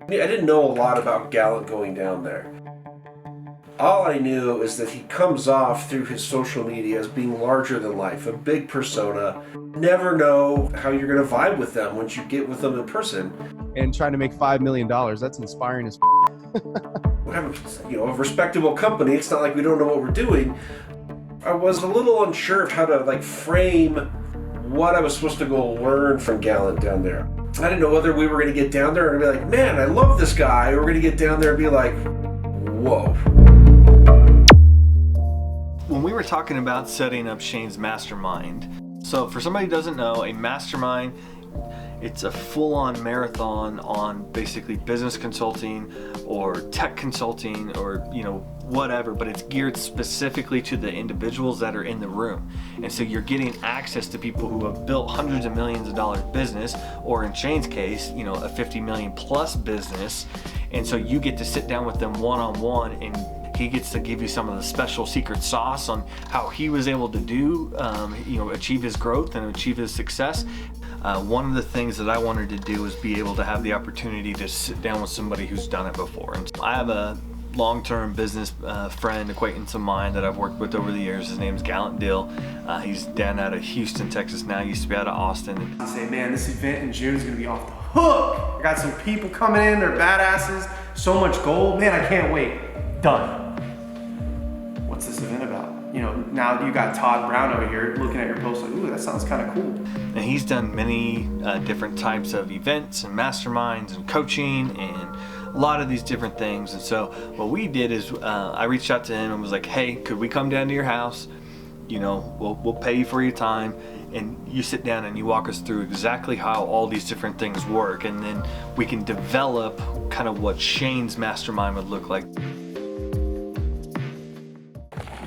I didn't know a lot about Gallant going down there. All I knew is that he comes off through his social media as being larger than life, a big persona. Never know how you're going to vibe with them once you get with them in person. And trying to make $5 million, that's inspiring as We have a respectable company. It's not like we don't know what we're doing. I was a little unsure of how to frame what I was supposed to go learn from Gallant down there. I didn't know whether we were going to get down there and be like, man, I love this guy, or we're going to get down there and be like, whoa. When we were talking about setting up Shane's mastermind, so for somebody who doesn't know, a mastermind, it's a full-on marathon on basically business consulting or tech consulting or whatever, but it's geared specifically to the individuals that are in the room. And so you're getting access to people who have built hundreds of millions of dollars business, or in Shane's case, a 50 million plus business. And so you get to sit down with them one-on-one, and he gets to give you some of the special secret sauce on how he was able to do, achieve his growth and achieve his success. One of the things that I wanted to do was be able to have the opportunity to sit down with somebody who's done it before. And so I have a long-term business friend, acquaintance of mine that I've worked with over the years. His name's GALLANT DILL. He's down out of Houston, Texas now. He used to be out of Austin. I say, man, this event in June is gonna be off the hook. I got some people coming in, they're badasses, so much gold. Man, I can't wait. Done. What's this event about? Now you got Todd Brown over here looking at your post like, ooh, that sounds kind of cool. And he's done many different types of events and masterminds and coaching and a lot of these different things. And so what we did is I reached out to him and was like, hey, could we come down to your house? We'll pay you for your time, and you sit down and you walk us through exactly how all these different things work, and then we can develop kind of what Shane's mastermind would look like.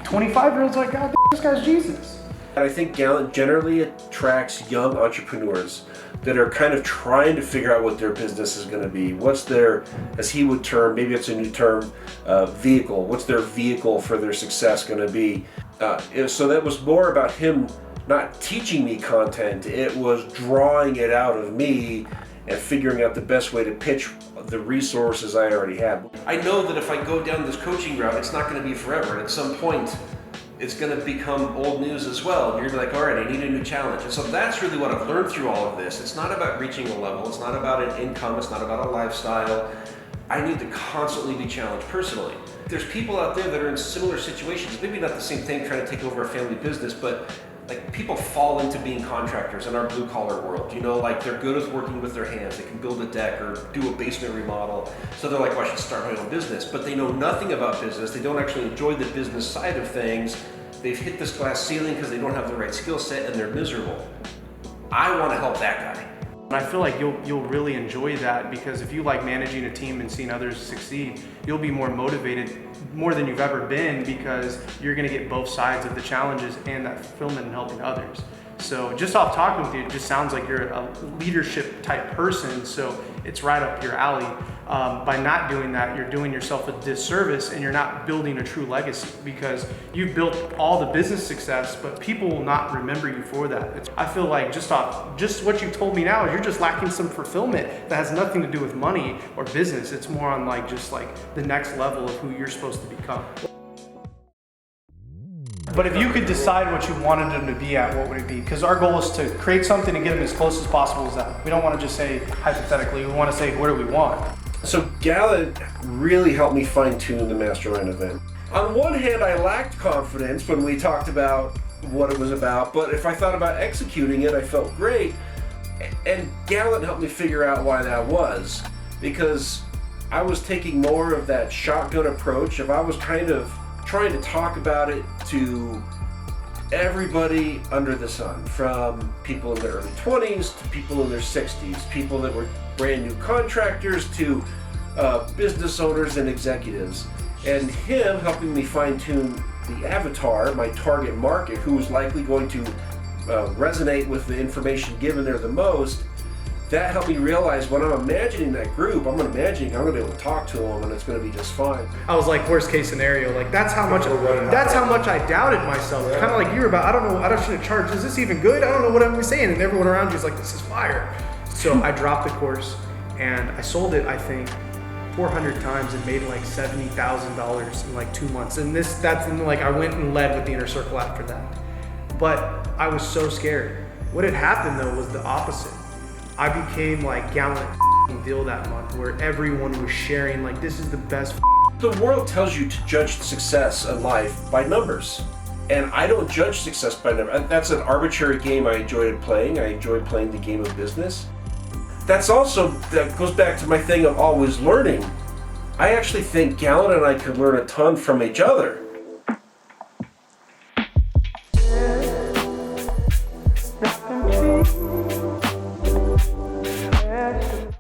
25-year-olds like, God, this guy's Jesus. I think Gallant generally attracts young entrepreneurs that are kind of trying to figure out what their business is going to be. What's their, as he would term, maybe it's a new term, vehicle. What's their vehicle for their success going to be? So that was more about him not teaching me content. It was drawing it out of me and figuring out the best way to pitch the resources I already have. I know that if I go down this coaching route, it's not going to be forever. And at some point, it's going to become old news as well. And you're like, all right, I need a new challenge. And so that's really what I've learned through all of this. It's not about reaching a level. It's not about an income. It's not about a lifestyle. I need to constantly be challenged personally. There's people out there that are in similar situations, maybe not the same thing, trying to take over a family business, but people fall into being contractors in our blue collar world. They're good at working with their hands. They can build a deck or do a basement remodel. So they're like, well, I should start my own business. But they know nothing about business. They don't actually enjoy the business side of things. They've hit this glass ceiling because they don't have the right skill set and they're miserable. I want to help that guy. And I feel like you'll really enjoy that, because if you like managing a team and seeing others succeed, you'll be more motivated, more than you've ever been, because you're going to get both sides of the challenges and that fulfillment in helping others. So just off talking with you, it just sounds like you're a leadership type person, so it's right up your alley. By not doing that, you're doing yourself a disservice, and you're not building a true legacy, because you've built all the business success, but people will not remember you for that. I feel like just what you told me now is you're just lacking some fulfillment that has nothing to do with money or business. It's more on the next level of who you're supposed to become. But if you could decide what you wanted them to be at, what would it be? Because our goal is to create something and get them as close as possible as that. We don't want to just say hypothetically, we want to say, what do we want? So Gallant really helped me fine-tune the mastermind event. On one hand, I lacked confidence when we talked about what it was about, but if I thought about executing it, I felt great. And Gallant helped me figure out why that was, because I was taking more of that shotgun approach. If I was kind of trying to talk about it to everybody under the sun, from people in their early 20s to people in their 60s, people that were brand new contractors to business owners and executives, and him helping me fine-tune the avatar, my target market, who was likely going to resonate with the information given there the most. That helped me realize when I'm imagining that group, I'm imagining I'm going to be able to talk to them and it's going to be just fine. I was like, worst case scenario, that's how much I doubted myself. Yeah. Kind of like you were about, I don't know, I shouldn't charge. Is this even good? I don't know what I'm saying. And everyone around you is like, this is fire. So I dropped the course and I sold it, I think, 400 times and made like $70,000 in like 2 months. And I went and led with the inner circle after that. But I was so scared. What had happened though was the opposite. I became like Gallant Dill that month, where everyone was sharing like, this is the best. The world tells you to judge success in life by numbers. And I don't judge success by numbers. That's an arbitrary game I enjoyed playing. I enjoyed playing the game of business. That goes back to my thing of always learning. I actually think Gallant and I could learn a ton from each other.